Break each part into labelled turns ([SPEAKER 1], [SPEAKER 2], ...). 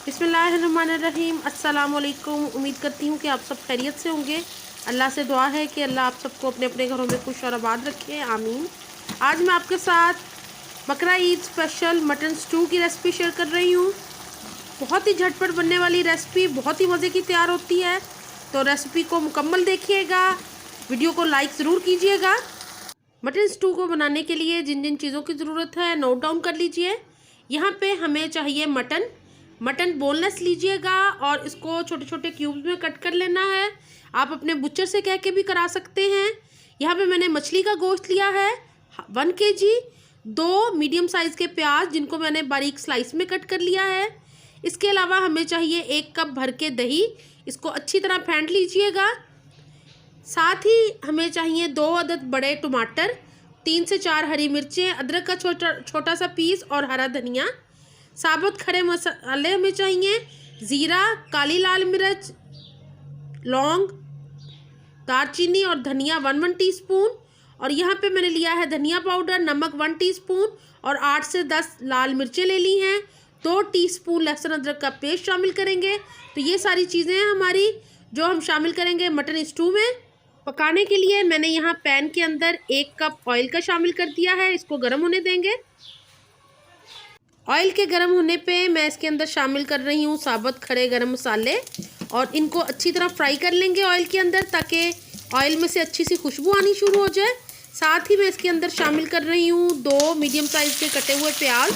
[SPEAKER 1] बिस्मिल्लाहिर्रहमानिर्रहीम। अस्सलाम वालेकुम। उम्मीद करती हूँ कि आप सब खैरियत से होंगे। अल्लाह से दुआ है कि अल्लाह आप सबको अपने अपने घरों में खुश और आबाद रखे, आमीन। आज मैं आपके साथ बकरा ईद स्पेशल मटन स्टू की रेसिपी शेयर कर रही हूँ। बहुत ही झटपट बनने वाली रेसिपी, बहुत ही मज़े की तैयार होती है। तो रेसिपी को मुकम्मल देखिएगा, वीडियो को लाइक ज़रूर कीजिएगा। मटन स्टू को बनाने के लिए जिन जिन चीज़ों की ज़रूरत है नोट डाउन कर लीजिए। यहाँ पे हमें चाहिए मटन बोनलेस लीजिएगा और इसको छोटे छोटे क्यूब्स में कट कर लेना है। आप अपने बुच्चर से कह के भी करा सकते हैं। यहाँ पे मैंने मछली का गोश्त लिया है 1 kg, 2 मीडियम साइज़ के प्याज जिनको मैंने बारीक स्लाइस में कट कर लिया है। इसके अलावा हमें चाहिए 1 कप भर के दही, इसको अच्छी तरह फेंट लीजिएगा। साथ ही हमें चाहिए 2 अदद बड़े टमाटर, 3 से 4 हरी मिर्चें, अदरक का छोटा सा पीस और हरा धनिया। साबुत खड़े मसाले हमें चाहिए ज़ीरा, काली लाल मिर्च, लौंग, दालचीनी और धनिया 1 टीस्पून। और यहाँ पे मैंने लिया है धनिया पाउडर, नमक 1 टीस्पून और 8 से 10 लाल मिर्चें ले ली हैं। 2 टीस्पून लहसुन अदरक का पेस्ट शामिल करेंगे। तो ये सारी चीज़ें हैं हमारी जो हम शामिल करेंगे मटन स्टू में। पकाने के लिए मैंने यहाँ पैन के अंदर 1 कप ऑयल का शामिल कर दिया है, इसको गर्म होने देंगे। ऑयल के गर्म होने पे मैं इसके अंदर शामिल कर रही हूँ साबुत खड़े गरम मसाले और इनको अच्छी तरह फ्राई कर लेंगे ऑयल के अंदर ताकि ऑयल में से अच्छी सी खुशबू आनी शुरू हो जाए। साथ ही मैं इसके अंदर शामिल कर रही हूँ 2 मीडियम साइज़ के कटे हुए प्याज।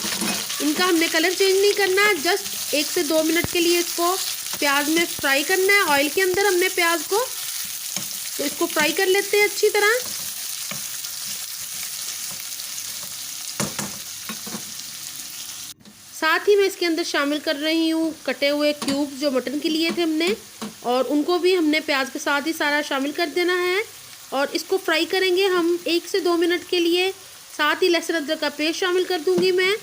[SPEAKER 1] इनका हमने कलर चेंज नहीं करना है, जस्ट 1 से 2 मिनट के लिए इसको प्याज में फ्राई करना है ऑयल के अंदर हमने प्याज को। तो इसको फ्राई कर लेते हैं अच्छी तरह। साथ ही मैं इसके अंदर शामिल कर रही हूँ कटे हुए क्यूब्स जो मटन के लिए थे हमने, और उनको भी हमने प्याज के साथ ही सारा शामिल कर देना है और इसको फ्राई करेंगे हम 1 से 2 मिनट के लिए। साथ ही लहसुन अदरक का पेस्ट शामिल कर दूंगी मैं।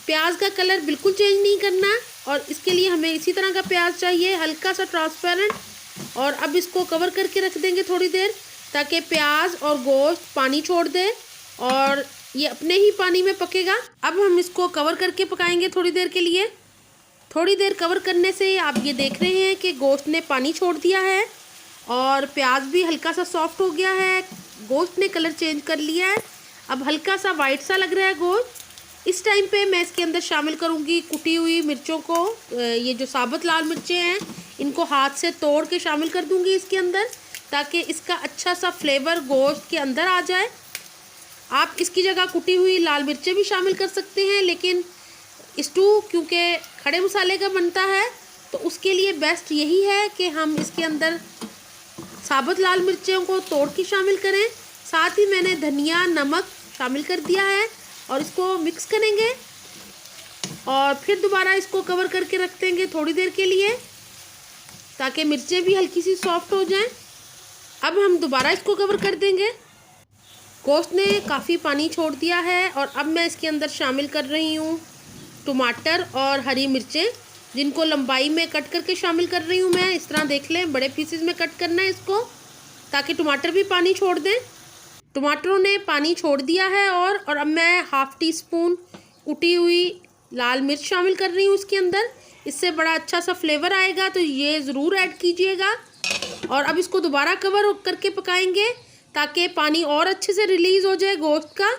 [SPEAKER 1] प्याज का कलर बिल्कुल चेंज नहीं करना और इसके लिए हमें इसी तरह का प्याज चाहिए, हल्का सा ट्रांसपेरेंट। और अब इसको कवर करके रख देंगे थोड़ी देर ताकि प्याज और गोश्त पानी छोड़ दे और ये अपने ही पानी में पकेगा। अब हम इसको कवर करके पकाएंगे थोड़ी देर के लिए। थोड़ी देर कवर करने से आप ये देख रहे हैं कि गोश्त ने पानी छोड़ दिया है और प्याज भी हल्का सा सॉफ्ट हो गया है, गोश्त ने कलर चेंज कर लिया है, अब हल्का सा वाइट सा लग रहा है गोश्त। इस टाइम पे मैं इसके अंदर शामिल करूँगी कुटी हुई मिर्चों को। ये जो साबुत लाल मिर्चें हैं इनको हाथ से तोड़ के शामिल कर दूँगी इसके अंदर ताकि इसका अच्छा सा फ्लेवर गोश्त के अंदर आ जाए। आप इसकी जगह कुटी हुई लाल मिर्चें भी शामिल कर सकते हैं, लेकिन स्टू क्योंकि खड़े मसाले का बनता है तो उसके लिए बेस्ट यही है कि हम इसके अंदर साबुत लाल मिर्चों को तोड़ के शामिल करें। साथ ही मैंने धनिया, नमक शामिल कर दिया है और इसको मिक्स करेंगे और फिर दोबारा इसको कवर करके रख देंगे थोड़ी देर के लिए ताकि मिर्चें भी हल्की सी सॉफ्ट हो जाएं। अब हम दोबारा इसको कवर कर देंगे। गोश्त ने काफ़ी पानी छोड़ दिया है और अब मैं इसके अंदर शामिल कर रही हूँ टमाटर और हरी मिर्चें जिनको लंबाई में कट करके शामिल कर रही हूँ मैं। इस तरह देख लें, बड़े पीसेस में कट करना है इसको ताकि टमाटर भी पानी छोड़ दें। टमाटरों ने पानी छोड़ दिया है और अब मैं ½ टीस्पून कुटी हुई लाल मिर्च शामिल कर रही हूँ इसके अंदर। इससे बड़ा अच्छा सा फ्लेवर आएगा तो ये ज़रूर ऐड कीजिएगा। और अब इसको दोबारा कवर करके पकाएंगे ताकि पानी और अच्छे से रिलीज़ हो जाए गोश्त का।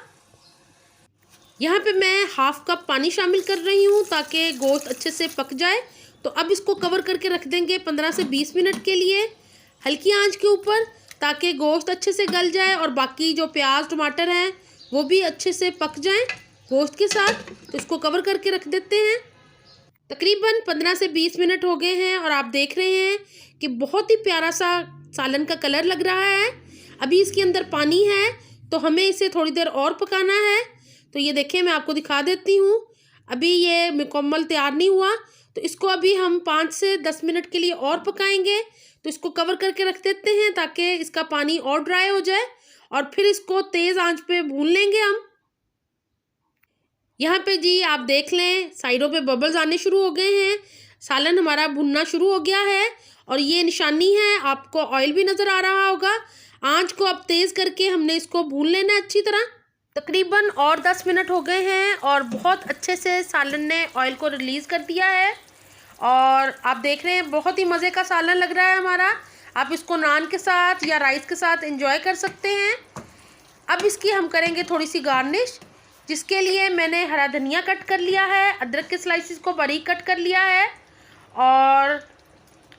[SPEAKER 1] यहाँ पे मैं ½ कप पानी शामिल कर रही हूँ ताकि गोश्त अच्छे से पक जाए। तो अब इसको कवर करके रख देंगे 15 से 20 मिनट के लिए हल्की आंच के ऊपर ताकि गोश्त अच्छे से गल जाए और बाकी जो प्याज टमाटर हैं वो भी अच्छे से पक जाएं गोश्त के साथ। तो इसको कवर करके रख देते हैं। तकरीबन 15 से 20 मिनट हो गए हैं और आप देख रहे हैं कि बहुत ही प्यारा सा सालन का कलर लग रहा है। अभी इसके अंदर पानी है तो हमें इसे थोड़ी देर और पकाना है। तो ये देखें, मैं आपको दिखा देती हूँ। अभी ये मुकम्मल तैयार नहीं हुआ तो इसको अभी हम 5 से 10 मिनट के लिए और पकाएंगे। तो इसको कवर करके रख देते हैं ताकि इसका पानी और ड्राई हो जाए और फिर इसको तेज़ आंच पे भून लेंगे हम। यहाँ पे जी आप देख लें साइडों पे बबल्स आने शुरू हो गए हैं, सालन हमारा भुनना शुरू हो गया है और ये निशानी है, आपको ऑयल भी नज़र आ रहा होगा। आंच को अब तेज़ करके हमने इसको भून लेना है अच्छी तरह। तकरीबन और 10 मिनट हो गए हैं और बहुत अच्छे से सालन ने ऑयल को रिलीज़ कर दिया है। और आप देख रहे हैं बहुत ही मज़े का सालन लग रहा है हमारा। आप इसको नान के साथ या राइस के साथ एंजॉय कर सकते हैं। अब इसकी हम करेंगे थोड़ी सी गार्निश, जिसके लिए मैंने हरा धनिया कट कर लिया है, अदरक के स्लाइसिस को बारीक कट कर लिया है, और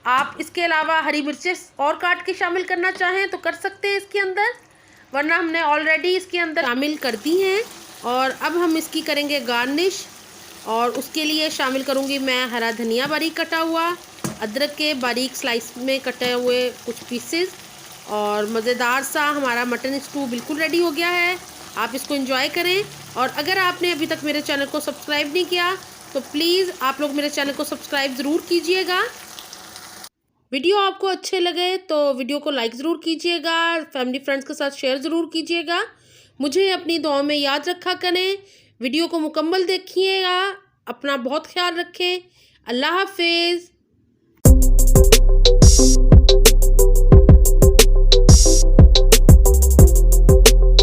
[SPEAKER 1] आप इसके अलावा हरी मिर्चें और काट के शामिल करना चाहें तो कर सकते हैं इसके अंदर, वरना हमने ऑलरेडी इसके अंदर शामिल कर दी हैं। और अब हम इसकी करेंगे गार्निश, और उसके लिए शामिल करूँगी मैं हरा धनिया बारीक कटा हुआ, अदरक के बारीक स्लाइस में कटे हुए कुछ पीसेस, और मज़ेदार सा हमारा मटन स्टू बिल्कुल रेडी हो गया है। आप इसको एंजॉय करें। और अगर आपने अभी तक मेरे चैनल को सब्सक्राइब नहीं किया तो प्लीज़ आप लोग मेरे चैनल को सब्सक्राइब ज़रूर कीजिएगा। वीडियो आपको अच्छे लगे तो वीडियो को लाइक ज़रूर कीजिएगा, फैमिली फ्रेंड्स के साथ शेयर ज़रूर कीजिएगा। मुझे अपनी दुआओं में याद रखा करें। वीडियो को मुकम्मल देखिएगा। अपना बहुत ख्याल रखें। अल्लाह हाफिज़।